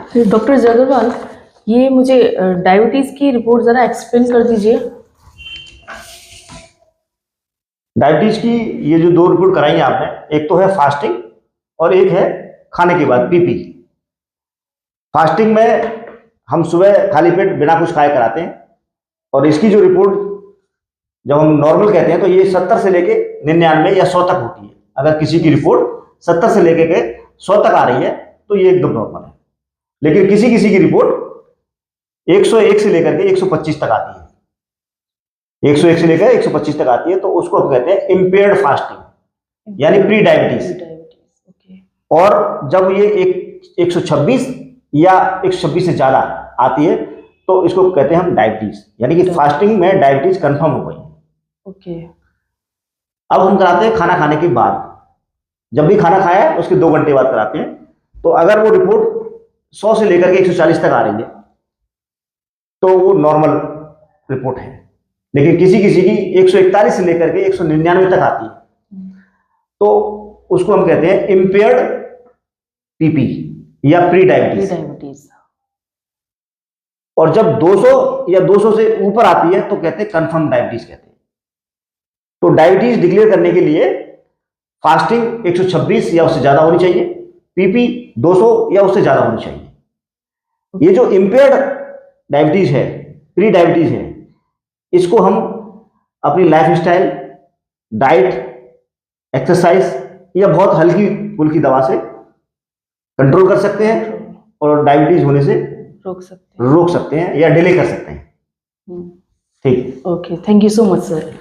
Doctor Jagarwal, ये मुझे diabetes की रिपोर्ट जरा एक्सप्लेन कर दीजिए। डायबिटीज की ये जो 2 रिपोर्ट कराई है आपने, एक तो है फास्टिंग और एक है खाने के बाद पीपी। फास्टिंग में हम सुबह खाली पेट बिना कुछ खाए कराते हैं, और इसकी जो रिपोर्ट जब हम नॉर्मल कहते हैं तो ये 70 से लेके 99 या 100 तक होती है। अगर किसी की रिपोर्ट 70 से लेके के 100 तक आ रही है तो ये एकदम नॉर्मल है। लेकिन किसी किसी की रिपोर्ट 101 से लेकर के 125 तक आती है। 101 से लेकर 125 तक आती है, तो उसको हम कहते हैं इम्पेयर्ड फास्टिंग, यानी प्री डायबिटीज। और जब ये 126 या 126 से ज्यादा आती है तो इसको कहते हैं हम डायबिटीज, यानी कि फास्टिंग में डायबिटीज कंफर्म हो गई। ओके। अब हम कराते हैं खाना खाने के बाद। जब भी खाना खाया उसके 2 घंटे बाद कराते हैं। तो अगर वो रिपोर्ट 100 से लेकर के 140 तक आ रही है तो वो नॉर्मल रिपोर्ट है। लेकिन किसी किसी की 141 से लेकर के 199 तक आती है तो उसको हम कहते हैं इम्पेयर्ड पीपी या प्री डायबिटीज। और जब 200 या 200 से ऊपर आती है तो कहते हैं कंफर्म डायबिटीज कहते हैं। तो डायबिटीज डिक्लेयर करने के लिए फास्टिंग 126 या उससे ज्यादा होनी चाहिए, पीपी 200 या उससे ज्यादा होनी चाहिए। ये जो इम्पेयर्ड डायबिटीज है, प्री डायबिटीज है, इसको हम अपनी लाइफस्टाइल, डाइट, एक्सरसाइज या बहुत हल्की फुल्की दवा से कंट्रोल कर सकते हैं और डायबिटीज होने से रोक सकते हैं या डिले कर सकते हैं। ठीक। Okay, thank you so much sir.